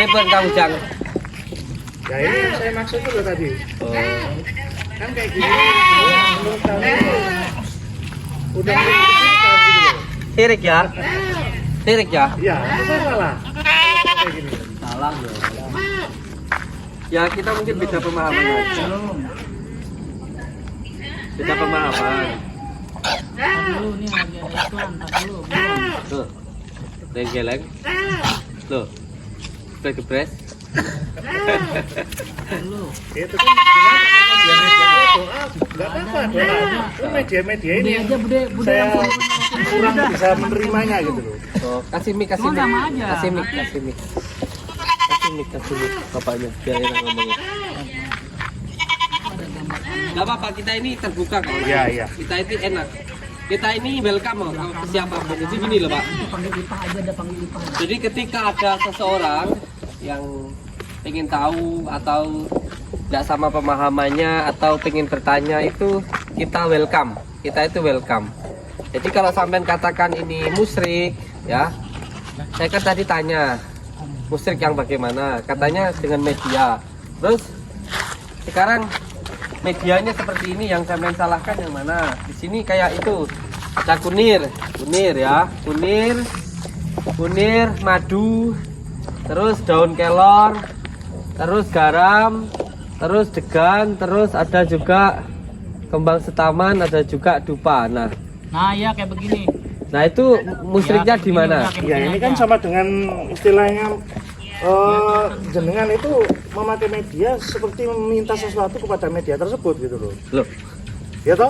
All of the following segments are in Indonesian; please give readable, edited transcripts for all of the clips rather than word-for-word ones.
Bebek kamu jangan. Ya ini yang saya maksud itu loh tadi. Oh. Kan kayak gini, menurut kami udah mulai kan gitu loh. Sirik ya? Sirik ya? Iya, itu salah. Kayak gini. Salah ya. Ya kita mungkin beda pemahaman aja. Beda pemahaman. Dulu nih lagi ada iklan, dulu belum. Tuh. Geleng. Tuh. Gepres. Dulu. Itu kan gimana doa, nggak apa-apa doa. Itu media-media ini Bude yang aja bude saya yang kurang bisa menerimanya gitu loh. Oh, kasih mic. Semua sama aja. Kasih mic. Bapaknya biar enak ngomongnya. Gak apa-apa, kita ini terbuka kok. Iya. Kita itu enak. Kita ini welcome loh ke siapapun. Jadi gini loh Pak. panggil Ipah aja, ada panggil Ipah. Jadi ketika ada seseorang yang ingin tahu atau tidak sama pemahamannya atau ingin bertanya itu kita welcome. Kita itu welcome. Jadi kalau sampean katakan ini musyrik ya, saya kan tadi tanya musyrik yang bagaimana? Katanya dengan media. Terus sekarang medianya seperti ini, yang sampean salahkan yang mana? Di sini kayak itu ada kunir ya, kunir, madu, terus daun kelor, terus garam, terus degan, terus ada juga kembang setaman, ada juga dupa. Nah ya kayak begini. Nah itu musyriknya Ya, di mana? Ya ini kan sama dengan istilahnya jenengan itu memakai media seperti meminta sesuatu kepada media tersebut gitu loh. Loh, Ya toh?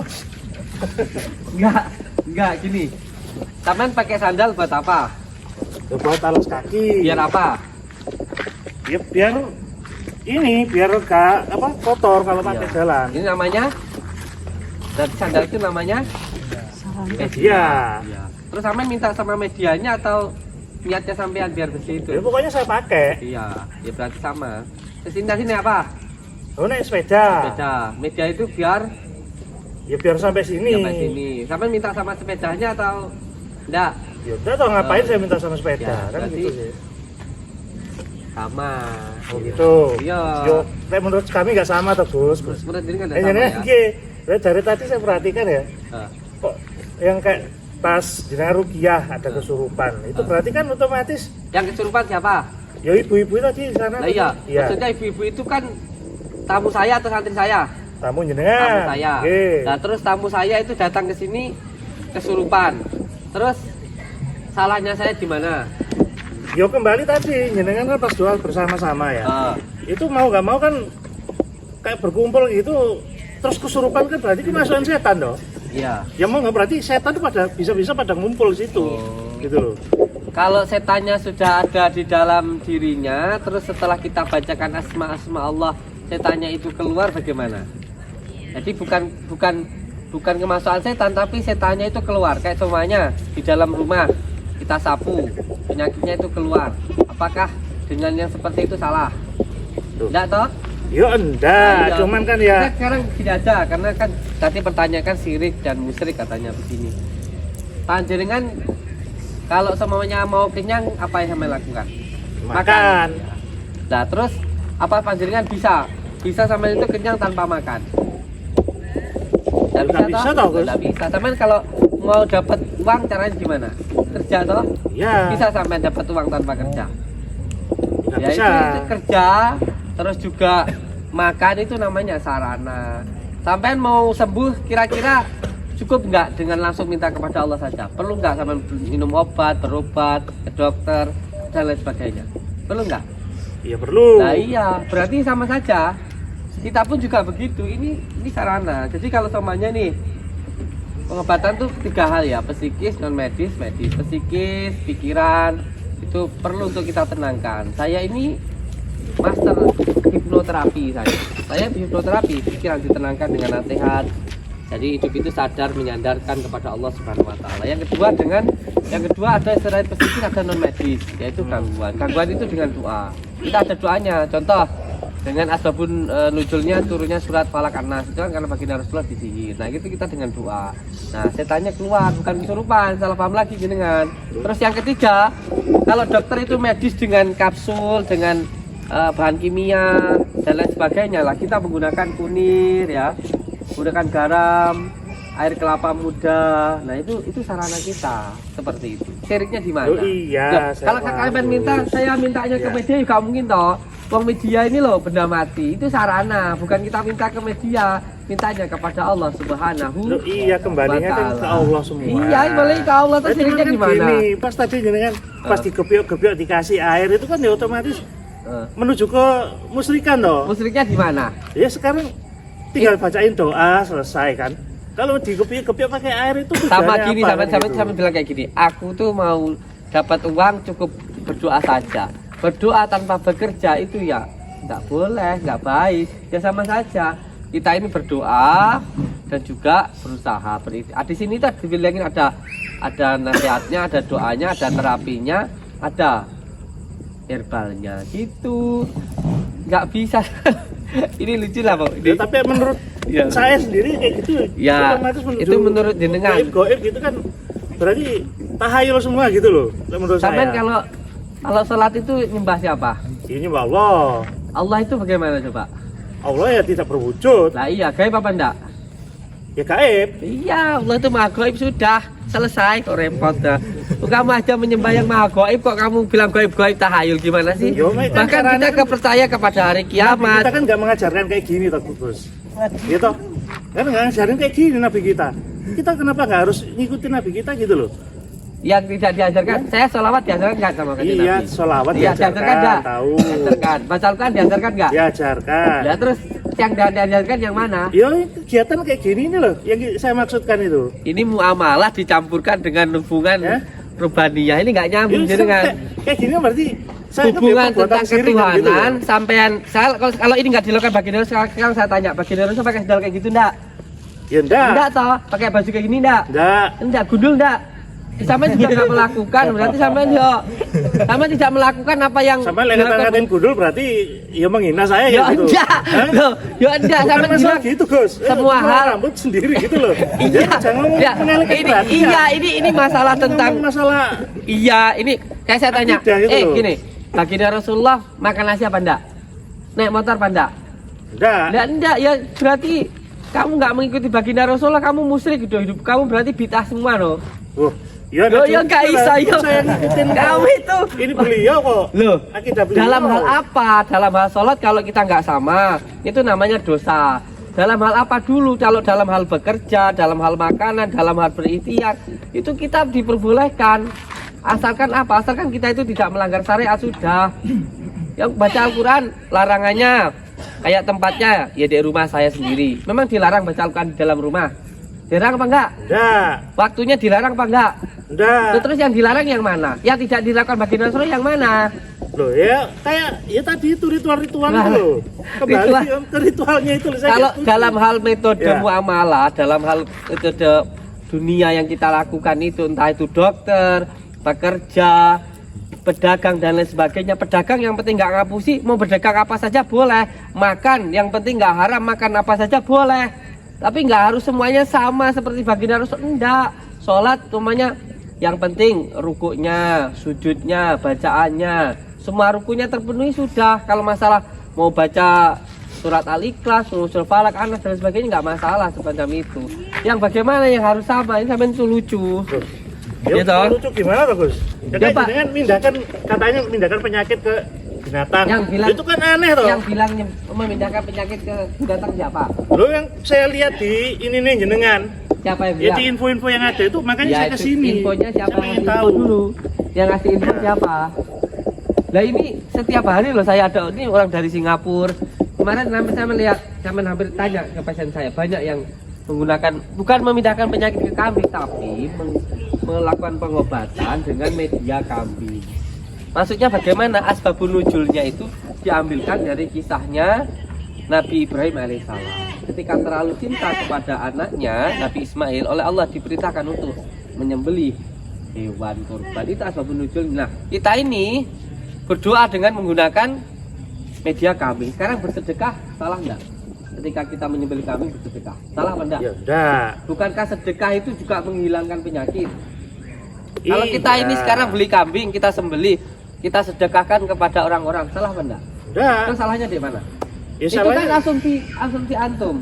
enggak gini. Sampean pakai sandal buat apa? Ya, buat alas kaki. Biar apa? Ya biar ini biar gak apa kotor kalau pakai Iya. jalan. Ini namanya, dari sandal itu namanya Media. Iya. Terus sampean minta sama medianya atau niatnya sampean biar bersih itu? Ya pokoknya saya pakai. Iya, ya berarti sama. Terus sini apa? Oh naik sepeda. Sepeda. Media itu biar Ya biar sampai sini. sampai sini. Sampean minta sama sepedanya atau enggak? Ya udah toh ngapain saya minta sama sepeda Ya, kan berarti- gitu sih. Sama. Oh gitu. Iya. Yo, menurut kami nggak sama toh Gus. Terus menurut ini kan Eh enggak sama jenengan ya? iki, dari tadi saya perhatikan ya. Ah, Kok yang kayak pas jenengan rukiah ada kesurupan. Itu berarti kan otomatis Yang kesurupan siapa? ya ibu-ibu tadi di sana. Nah iya, Iya. maksudnya ibu-ibu itu kan tamu saya atau santri saya? Tamu Tamu jenengan. saya. Oke. Nah terus tamu saya itu datang ke sini kesurupan. Terus salahnya saya di mana? Yo kembali tadi jenengan kan pas doa bersama-sama ya. Ah, Itu mau nggak mau kan kayak berkumpul gitu terus kesurupan kan berarti kemasukan setan dong. iya. Ya mau nggak berarti setan itu pada bisa-bisa pada ngumpul situ. Oh. Gitu loh. Kalau setannya sudah ada di dalam dirinya, terus setelah kita bacakan asma-asma Allah, setannya itu keluar bagaimana? Jadi bukan kemasukan setan, tapi setannya itu keluar. Kayak semuanya di dalam rumah kita sapu, penyakitnya itu keluar. Apakah dengan yang seperti itu salah? Enggak toh? Yo enggak, Iya. cuman kan ya Nah, sekarang tidak ada, karena kan tadi pertanyakan syirik dan musyrik katanya begini. Panjenengan kalau semuanya mau kenyang, apa yang sampai lakukan? makan. Nah terus apa panjenengan bisa sampai itu kenyang tanpa makan? Nggak bisa toh, Gus. Nggak bisa. Sampai kalau mau dapat uang caranya gimana? Kerja toh? Ya, Bisa sampai dapat uang tanpa kerja? nggak Ya bisa. itu kerja, terus juga makan itu namanya sarana. Sampai mau sembuh kira-kira cukup nggak dengan langsung minta kepada Allah saja? Perlu nggak sampai minum obat, berobat ke dokter dan lain sebagainya? Perlu nggak? Iya perlu. Nah iya, berarti sama saja. Kita pun juga begitu. Ini sarana. Jadi kalau semuanya nih pengobatan tuh 3 hal ya, psikis, non medis, medis. Psikis, pikiran itu perlu untuk kita tenangkan. Saya ini master hipnoterapi saya. Saya hipnoterapi, pikiran ditenangkan dengan nasihat. Jadi hidup itu sadar menyandarkan kepada Allah Subhanahu wa taala. Yang kedua ada selain psikis ada non medis, yaitu gangguan. Gangguan itu dengan doa. Kita ada doanya. Contoh dengan asbabun nuzulnya turunnya surat Falak An-Nas itu kan karena baginda Rasulullah disihir. Nah itu kita dengan doa. Nah setannya keluar bukan kesurupan, salah paham lagi jenengan. Terus yang ketiga, kalau dokter itu medis dengan kapsul, dengan bahan kimia dan lain sebagainya lah, kita menggunakan kunir ya, menggunakan garam, air kelapa muda. Nah itu sarana kita seperti itu. Syiriknya di mana? Oh iya, Kalau kalian minta, saya mintanya ke media juga mungkin toh. Uang media ini loh benda mati, itu sarana, bukan kita minta ke media, mintanya kepada Allah Subhanahu. Loh, iya kembalinya kan ke Allah semua. Iya, kembali ke Allah. Terus syiriknya kan gimana? gini, pas tadi jenengan pas digebyok-gebyok dikasih air itu kan ya otomatis menuju ke musyrikan toh. Musyriknya di mana? Ya sekarang tinggal bacain doa selesai kan. Kalau digebyok-gebyok pakai air itu Sama tujuannya gini, apa, sama gitu? bilang kayak gini. Aku tuh mau dapat uang cukup berdoa saja. Berdoa tanpa bekerja itu ya nggak boleh, nggak baik. Ya sama saja. Kita ini berdoa dan juga berusaha di sini tuh dibilangin ada nasihatnya, ada doanya, ada terapinya, ada herbalnya gitu. Nggak bisa. Ini lucu lah, Pak. Ya, tapi menurut Ya. saya sendiri kayak gitu. Ya, otomatis menuju itu menurut jenengan. Goib gitu kan berarti tahayul semua gitu loh menurut Sampai saya. kalau sholat itu nyembah siapa? Ini Mbak Allah. Allah itu bagaimana coba? Allah ya tidak berwujud. Lah iya, gaib apa enggak? Ya gaib. Iya, Allah itu maha gaib sudah selesai. Kok repot dah. Kamu aja menyembah yang maha gaib kok kamu bilang gaib-gaib tahayul gimana sih? Yo, kan Bahkan kita caranya kan- percaya kepada hari Nabi kiamat. kita kan nggak mengajarkan kayak gini toh Gus. Gitu. Kan nggak ngajarin kayak gini Nabi kita. Kita kenapa nggak harus ngikutin Nabi kita gitu loh? Yang tidak diajarkan, saya sholawat diajarkan nggak sama kanjeng Iya, Nabi? sholawat Iya, diajarkan, nggak? tahu. Diajarkan. Baca Al-Quran diajarkan nggak? Diajarkan. Ya terus yang diajarkan yang mana? Yo kegiatan kayak gini ini loh yang saya maksudkan itu. Ini muamalah dicampurkan dengan hubungan Ya. rubaniyah, ini nggak nyambung jadi kan? Kayak gini berarti saya Hubungan perbuatan tentang syirik kan gitu ketuhanan loh. sampean kalau ini nggak dilakukan baginda sekarang saya tanya baginda Rasul pakai sandal kayak gitu enggak? Ya enggak. Enggak toh, pakai baju kayak gini enggak? Enggak. Enggak, gundul enggak? Sampai juga nggak melakukan, berarti sampai sama tidak melakukan apa yang Sama lagi ngatain gundul berarti ya menghina saya ya gitu. enggak, Hah? loh, ya enggak, Bukan sama masalah bilang gitu Gus. semua hal. Rambut sendiri gitu loh. Iya, Jangan ya, mengalihkan ini, perhatian. iya, ini masalah tentang Ngomong masalah iya, ini saya tanya, Akidah gitu loh. gini, baginda Rasulullah makan nasi apa enggak? Naik motor apa enggak? enggak. Enggak, ya berarti kamu nggak mengikuti baginda Rasulullah, kamu musyrik hidup kamu berarti bid'ah semua loh. Wah, ya Loh, ya nggak bisa, yo. Saya ngikutin Kamu itu. Ini beliau kok. Loh, Akidah beliau. dalam hal apa? Dalam hal sholat kalau kita nggak sama, itu namanya dosa. Dalam hal apa dulu? Kalau dalam hal bekerja, dalam hal makanan, dalam hal berikhtiar, itu kita diperbolehkan. Asalkan apa? Asalkan kita itu tidak melanggar syariat sudah. Yang baca Al-Quran larangannya kayak tempatnya ya di rumah saya sendiri. Memang dilarang baca Al-Quran di dalam rumah. Dilarang apa enggak? Enggak. Waktunya dilarang apa enggak? Enggak. Terus yang dilarang yang mana? Yang tidak dilakukan baginda Rasulullah yang mana? Loh ya kayak ya tadi itu ritual-ritual Nah, itu loh. Kembali ritual. ke ritualnya itu saya Kalau nggak setuju. dalam hal metode Ya. muamalah, dalam hal metode dunia yang kita lakukan itu, entah itu dokter, pekerja, pedagang dan lain sebagainya. Pedagang yang penting nggak ngapusi, mau berdagang apa saja boleh. Makan yang penting nggak haram, makan apa saja boleh. Tapi nggak harus semuanya sama seperti baginda Rasul. Enggak. Sholat semuanya yang penting rukuknya, sujudnya, bacaannya, semua rukunya terpenuhi sudah. Kalau masalah mau baca surat Al-Ikhlas, surat Falak, An-Nas dan sebagainya nggak masalah semacam itu. Yang bagaimana yang harus sama, ini sampai itu lucu. Loh, Iya, ya, toh? lucu gimana toh Gus? Ya, Ya, kan Pak. dengan mindahkan katanya mindahkan penyakit ke binatang. Yang bilang- itu kan aneh toh. Yang bilang memindahkan penyakit ke binatang siapa? Lo yang saya lihat di ini nih jenengan. Siapa yang Ya bilang? di info-info yang ada itu makanya saya itu kesini. infonya siapa Saya yang pengen ngasih tahu. info dulu? Yang ngasih info siapa? Lah ini setiap hari loh saya ada ini orang dari Singapura. Kemarin saya melihat, saya hampir tanya ke pasien saya, banyak yang menggunakan bukan memindahkan penyakit ke kambing tapi melakukan pengobatan dengan media kambing. Maksudnya bagaimana asbabun nuzulnya itu diambilkan dari kisahnya Nabi Ibrahim alaihissalam. Ketika terlalu cinta kepada anaknya Nabi Ismail, oleh Allah diperintahkan untuk menyembelih hewan kurban. Itu asbabun nuzul. Nah, kita ini berdoa dengan menggunakan media kambing. Sekarang bersedekah salah enggak? Ketika kita menyembelih kambing bersedekah, salah apa enggak? Ya enggak. Bukankah sedekah itu juga menghilangkan penyakit? Kalau Iya. kita ini sekarang beli kambing, kita sembelih, kita sedekahkan kepada orang-orang, salah apa enggak? Enggak. Kan salahnya di mana? Ya Itu kan salahnya asumsi antum.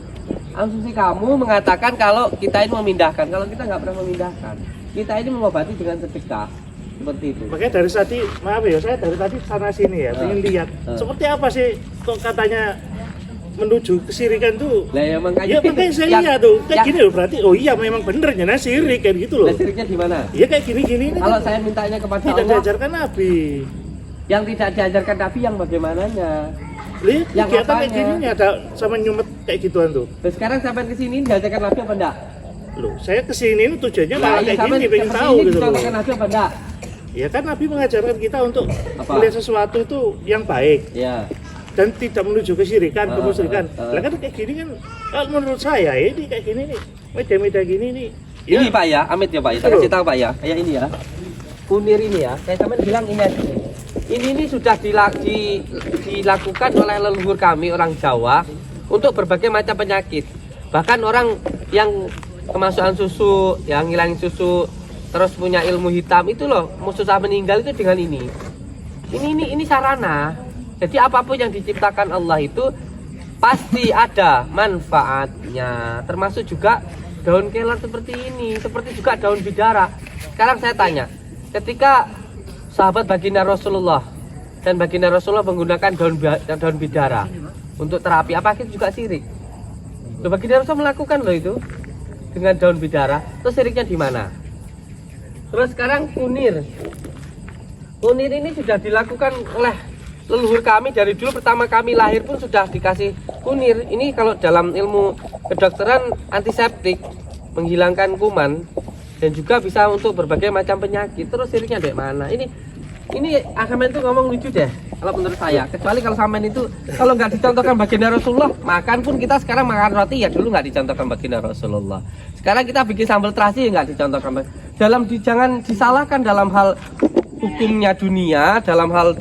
Asumsi kamu mengatakan kalau kita ini memindahkan, kalau kita nggak pernah memindahkan. Kita ini mengobati dengan sedekah. Seperti itu. makanya dari tadi, maaf ya, saya dari tadi sana sini ya, ingin lihat seperti apa sih kok katanya menuju kesirikan tuh. Lah ya Ya makanya saya lihat tuh, kayak gini loh, berarti oh iya memang bener ya sirik kayak gitu loh. Lah siriknya di mana? Iya kayak gini-gini ini Kalau kan saya mintanya kepada tidak Allah, diajarkan Nabi. yang tidak diajarkan Nabi yang bagaimananya? Lihat Yang kegiatan kayak apanya? gini nih ada sama nyumet kayak gituan tuh. Terus sekarang sampai ke sini diajarkan Nabi apa enggak? Loh, saya kesini ini tujuannya Lah, malah iya, kayak sampai gini, pengen seperti tahu ini gitu loh. dicontohkan Nabi apa enggak? Ya kan Nabi mengajarkan kita untuk Apa? melihat sesuatu itu yang baik Ya. dan tidak menuju kesyirikan, kemusyrikan. ah. Lah kan kayak gini kan, kalau menurut saya ini kayak gini nih, media-media gini nih. Ini Pak ya, Amit ya Pak ya. Saya Betul. kasih tahu Pak ya. Kayak ini ya. Kunir ini ya. Saya sampai bilang ini aja. Ini sudah dilakukan oleh leluhur kami orang Jawa untuk berbagai macam penyakit. Bahkan orang yang kemasukan susu, yang ngilangin susu, terus punya ilmu hitam itu loh, susah meninggal itu dengan ini. Ini sarana. Jadi apapun yang diciptakan Allah itu pasti ada manfaatnya. Termasuk juga daun kelor seperti ini, seperti juga daun bidara. Sekarang saya tanya, ketika sahabat baginda Rasulullah dan baginda Rasulullah menggunakan daun bidara untuk terapi, apa itu juga sirik? Loh, baginda Rasulullah melakukan loh itu dengan daun bidara. Terus siriknya di mana? Terus sekarang kunir. Kunir ini sudah dilakukan oleh leluhur kami dari dulu, pertama kami lahir pun sudah dikasih kunir. Ini kalau dalam ilmu kedokteran antiseptik, menghilangkan kuman dan juga bisa untuk berbagai macam penyakit. Terus siriknya dari mana? Ini Ahmed itu ngomong lucu deh kalau menurut saya. Kecuali kalau sampean itu kalau nggak dicontohkan baginda Rasulullah, makan pun kita sekarang makan roti ya dulu nggak dicontohkan baginda Rasulullah. Sekarang kita bikin sambal terasi ya nggak dicontohkan. Jangan disalahkan dalam hal hukumnya dunia, dalam hal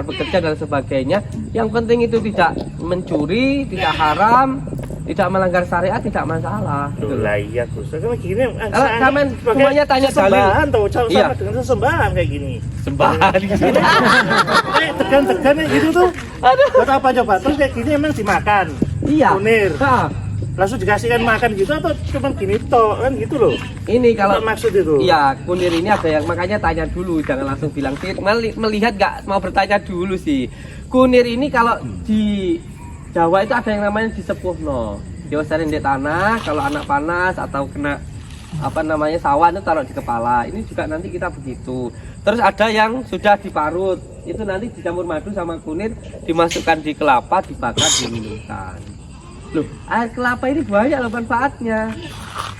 bekerja dan sebagainya. Yang penting itu tidak mencuri, tidak haram, tidak melanggar syariat, tidak masalah. Loh lah iya Gus, kan gini Kalau sampean semuanya tanya dalil. sesembahan tau, sama Iya. dengan sesembahan kayak gini. Sembahan Kayak tegan-tegan kayak gitu tuh. Buat apa coba? Terus kayak gini emang dimakan. Iya. Kunir. Nah, Langsung dikasihkan makan gitu atau cuma gini toh kan gitu loh. ini kalau Apa maksud itu? iya, kunir ini ada yang makanya tanya dulu, jangan langsung bilang sih. Melihat nggak mau bertanya dulu sih. Kunir ini kalau di Jawa itu ada yang namanya disepuh no. Diosarin di tanah, kalau anak panas atau kena apa namanya sawan itu taruh di kepala. Ini juga nanti kita begitu. Terus ada yang sudah diparut, itu nanti dicampur madu sama kunir, dimasukkan di kelapa, dibakar, diminumkan. Loh, air kelapa ini banyak loh manfaatnya.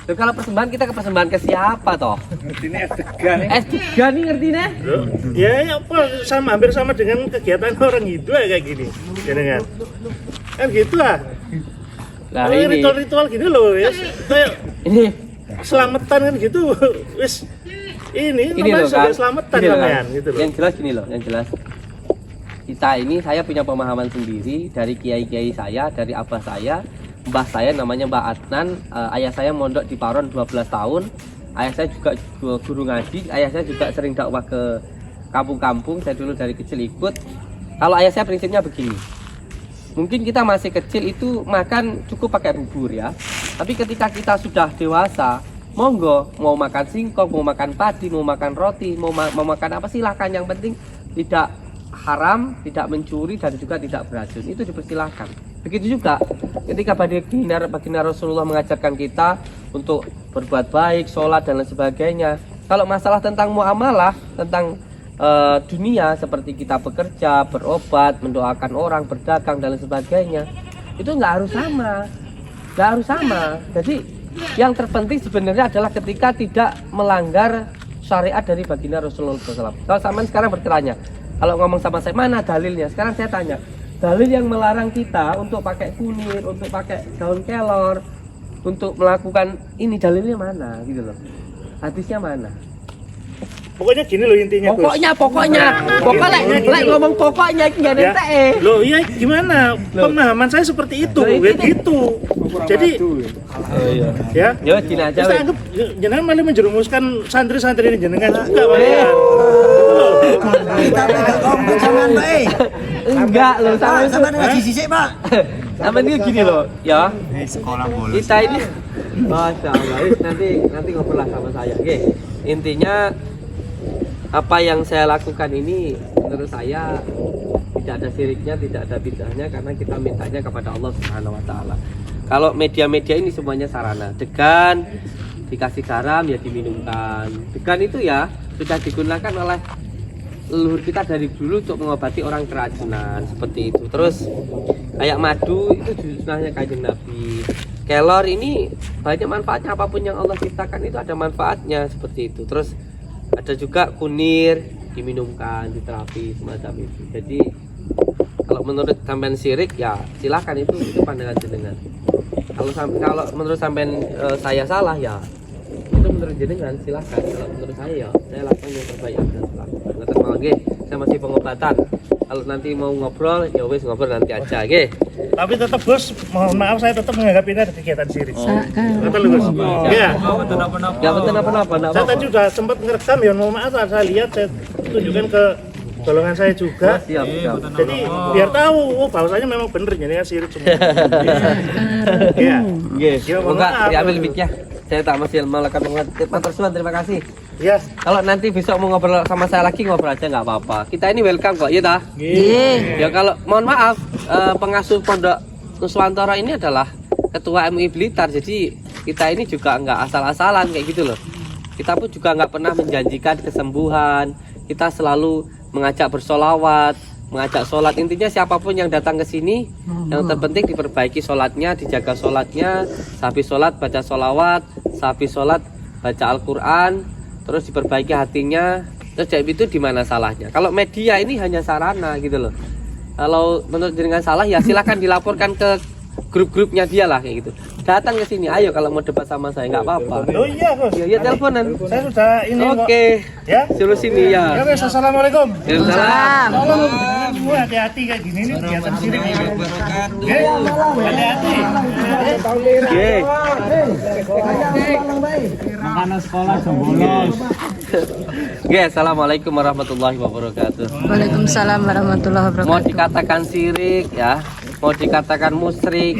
Loh, kalau persembahan kita persembahan ke siapa toh? Ini es degan. Es degan nih ngerti nih? Ya apa hampir sama dengan kegiatan orang Hindu ya kayak gini. Ya kan? Kan gitu lah. Nah ini, Ritual-ritual gini loh ya. Kayak ini selamatan kan gitu. Wis ini loh namanya kan, selamatan gini loh, namanya kan. gitu loh. Yang jelas gini loh, yang jelas kita ini, saya punya pemahaman sendiri dari kiai-kiai saya, dari abah saya, mbah saya namanya Mbak Adnan, ayah saya mondok di Paron 12 tahun, ayah saya juga guru ngaji, ayah saya juga sering dakwah ke kampung-kampung, saya dulu dari kecil ikut. Kalau ayah saya prinsipnya begini, mungkin kita masih kecil itu makan cukup pakai bubur ya, tapi ketika kita sudah dewasa, monggo, mau makan singkong, mau makan padi, mau makan roti, mau makan apa silahkan, yang penting tidak haram, tidak mencuri, dan juga tidak beracun, itu dipersilahkan. Begitu juga ketika baginda Rasulullah mengajarkan kita untuk berbuat baik, sholat dan lain sebagainya. Kalau masalah tentang muamalah, tentang dunia seperti kita bekerja, berobat, mendoakan orang, berdagang dan lain sebagainya, itu nggak harus sama. Jadi yang terpenting sebenarnya adalah ketika tidak melanggar syariat dari baginda Rasulullah SAW. Kalau sampean sekarang bertanya, kalau ngomong sama saya mana dalilnya? Sekarang saya tanya, dalil yang melarang kita untuk pakai kunir, untuk pakai daun kelor, untuk melakukan ini dalilnya mana gitu loh? Hadisnya mana? Pokoknya gini loh intinya, Gus. Pokoknya lek ngomong pokoknya iki enggak Ya. entek. Loh iya gimana? Pemahaman saya seperti itu, Loh, ini- gitu. Jadi ya, Yo gini aja kita weh. anggap jenengan malah menjerumuskan santri-santri ini jenengan juga malah. Tapi gak kompet sampean, Pak. Enggak loh, Pak, sama sampean ngaji sisik, Pak. sama ini gini loh, ya. Sekolah bolos. Kita ini Masya Allah, nanti ngobrol lah sama saya. Oke. Intinya apa yang saya lakukan ini menurut saya tidak ada syiriknya, tidak ada bid'ahnya karena kita mintanya kepada Allah Subhanahu wa taala. Kalau media-media ini semuanya sarana. Degan dikasih garam ya diminumkan. Degan itu ya sudah digunakan oleh leluhur kita dari dulu untuk mengobati orang keracunan seperti itu. Terus kayak madu itu sunahnya Kanjeng Nabi. Kelor ini banyak manfaatnya, apapun yang Allah ciptakan itu ada manfaatnya seperti itu. Terus ada juga kunir diminumkan di terapi semacam itu. Jadi kalau menurut sampean syirik ya silakan, itu pandangan jenengan. Kalau menurut sampean saya salah ya itu menurut jenengan silakan. Kalau menurut saya ya saya lakukan yang terbaik yang bisa saya lakukan. Nggak mau saya masih pengobatan. Kalau nanti mau ngobrol ya wes ngobrol nanti aja, oke? Tapi tetap Gus, mohon maaf saya tetap menganggap ini ada kegiatan sirik. Betul Gus? Iya. Nggak penting apa-apa, nggak Saya apa-apa. tadi sudah sempat ngerekam ya, mohon maaf saya lihat, saya tunjukkan ke golongan saya juga. Siap. Jadi biar tahu, oh bahwasanya memang bener ini kan sirik semua. Iya. Oke, Ya, mohon enggak maaf. diambil mic-nya. Saya tak masih melakukan Pak Tersuan, terima kasih. Iya. Kalau nanti besok mau ngobrol sama saya lagi, ngobrol aja nggak apa-apa. Kita ini welcome kok, iya dah? Ya kalau mohon maaf, pengasuh Pondok Nuswantara ini adalah Ketua MUI Blitar, jadi kita ini juga nggak asal-asalan kayak gitu loh. Kita pun juga nggak pernah menjanjikan kesembuhan. Kita selalu mengajak bersolawat, mengajak sholat. Intinya siapapun yang datang ke sini, yang terpenting diperbaiki sholatnya, dijaga sholatnya. Sehabis sholat baca sholawat, sehabis sholat baca Al-Quran, terus diperbaiki hatinya. Terus dari itu di mana salahnya? Kalau media ini hanya sarana gitu loh. Kalau menurut jenengan salah ya silakan dilaporkan ke grup-grupnya dia lah kayak gitu. Datang ke sini, ayo kalau mau debat sama saya nggak apa-apa. Oh iya Gus. Ya teleponan. Saya sudah ini kok. Oke, Ya. suruh sini Ya ya. wes, assalamualaikum. Waalaikumsalam. Tolong jenengan semua hati-hati kayak gini nih kegiatan sirik ini. Oke? Hati-hati. Oke. Makanan sekolah sembolos. Oke, assalamualaikum warahmatullahi wabarakatuh. Waalaikumsalam warahmatullahi Mau wabarakatuh. dikatakan sirik ya, mau dikatakan musyrik.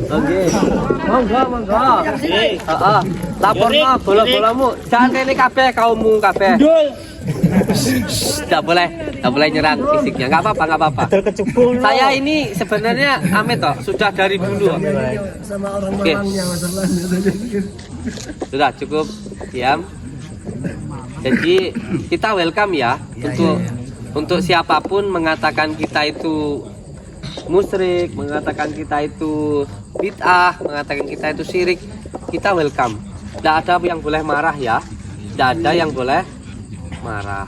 Oke. Monggo. Heeh. Laporno bola-bolamu. Jangan kene kabeh kaummu kabeh. Tidak boleh nyerang fisiknya. Enggak apa-apa. Saya ini sebenarnya Amit toh, sudah dari dulu. Oke. Sudah cukup diam. Jadi kita welcome ya untuk siapapun mengatakan kita itu musyrik, mengatakan kita itu bid'ah, mengatakan kita itu syirik, kita welcome. Tidak ada yang boleh marah ya, tidak ada yang boleh marah.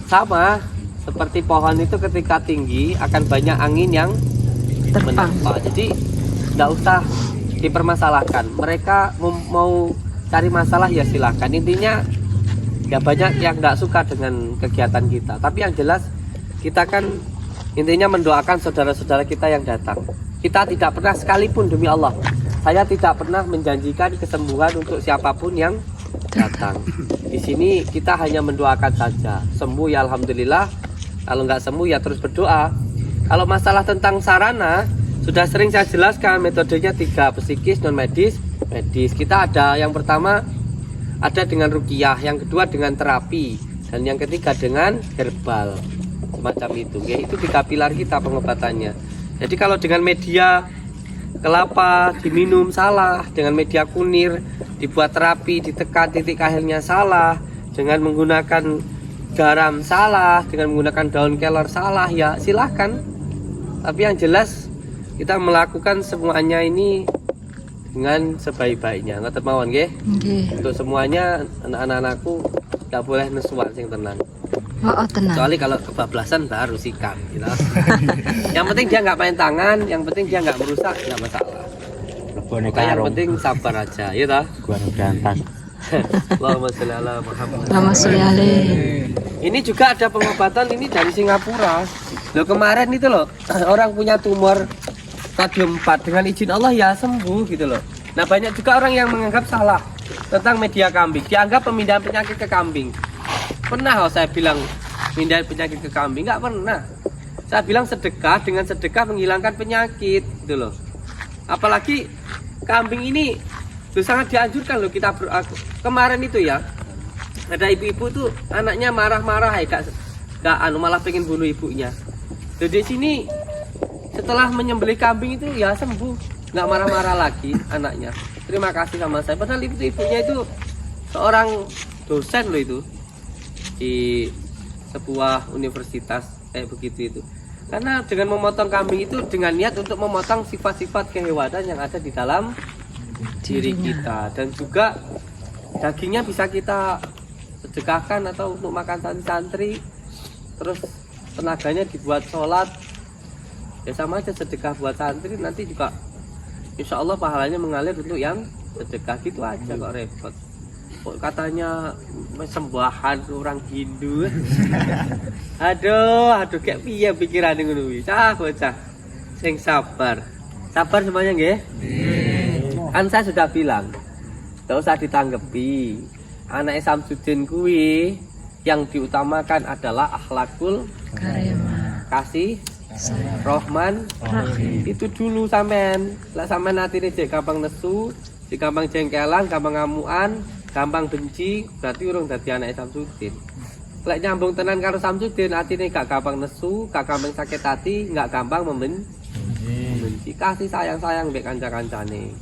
Sama seperti pohon itu ketika tinggi akan banyak angin yang menerpa. Jadi tidak usah dipermasalahkan. Mereka mau cari masalah ya silahkan. Intinya ya banyak yang tidak suka dengan kegiatan kita. Tapi yang jelas kita kan intinya mendoakan saudara-saudara kita yang datang. Kita tidak pernah sekalipun demi Allah, saya tidak pernah menjanjikan kesembuhan untuk siapapun yang datang. Di sini kita hanya mendoakan saja. Sembuh ya alhamdulillah. Kalau nggak sembuh ya terus berdoa. Kalau masalah tentang sarana sudah sering saya jelaskan metodenya 3, psikis, non medis, medis. Kita ada yang pertama ada dengan ruqyah, yang kedua dengan terapi, dan yang ketiga dengan herbal semacam itu. Ya, itu 3 pilar kita pengobatannya. Jadi kalau dengan media kelapa diminum salah, dengan media kunir dibuat terapi, ditekan titik kahilnya salah, dengan menggunakan garam salah, dengan menggunakan daun kelor salah, ya silahkan. Tapi yang jelas kita melakukan semuanya ini dengan sebaik-baiknya. Ngoten mawon nggih. Nggih. Untuk semuanya anak-anakku nggak boleh nesuan sing tenang. Oh, tenang. Kecuali kalau kebablasan baru sikat gitu. Yang penting dia nggak main tangan, yang penting dia nggak merusak, nggak masalah. Pokoknya yang penting sabar aja, ya toh. Allahumma sholli ala Muhammad. Allahumma sholli alaihi. Ini juga ada pengobatan ini dari Singapura. Loh kemarin itu loh orang punya tumor stadium 4 dengan izin Allah ya sembuh gitu loh. Nah banyak juga orang yang menganggap salah tentang media kambing. Dianggap pemindahan penyakit ke kambing. Pernah saya bilang pemindahan penyakit ke kambing? Nggak pernah. Saya bilang sedekah, dengan sedekah menghilangkan penyakit gitu loh. Apalagi kambing ini tuh sangat dianjurkan loh kita kemarin itu ya. Ada ibu-ibu tuh anaknya marah-marah ya gak malah pengen bunuh ibunya. Jadi sini setelah menyembelih kambing itu ya sembuh, nggak marah-marah lagi anaknya. Terima kasih sama saya. Padahal ibunya itu seorang dosen loh itu di sebuah universitas begitu itu. Karena dengan memotong kambing itu dengan niat untuk memotong sifat-sifat kehewanan yang ada di dalam diri kita, dan juga dagingnya bisa kita sedekahkan atau untuk makan santri-santri, terus tenaganya dibuat sholat ya sama aja sedekah buat santri, nanti juga insya Allah pahalanya mengalir untuk yang sedekah gitu aja. Kok repot kok katanya sembahan orang Hindu. aduh kayak piye pikiran ngono kuwi bocah sing sabar semuanya nggih. Kan saya sudah bilang gak usah ditanggepi. Anak Samsudin kuwi yang diutamakan adalah akhlakul Karimah. kasih Rohman itu dulu sampean. Lah sampean atine jek gampang nesu, jek gampang jengkelan, gampang ngamuan, gampang benci, berarti urung dadi anak Samsudin. Lek nyambung tenan karo Samsudin, atine gak gampang nesu, gak gampang sakit hati, gak gampang membenci. Kasih sayang-sayang mbek kanca-kancane.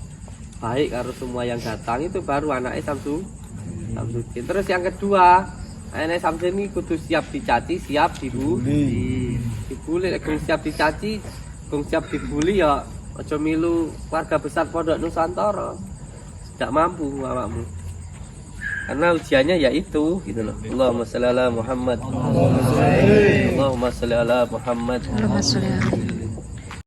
Baik karo semua yang datang, itu baru anak Samsudin. Terus yang kedua, anak Samsudin ini kudu siap dicaci, siap dibully. Kung siap dicaci, kung siap dibully ya aja milu warga besar Pondok Nusantara. Tidak mampu awakmu. Karena ujiannya ya itu gitu loh. Allahumma sholli ala Muhammad. Allahumma sholli ala Muhammad. Allahumma sholli alaihi.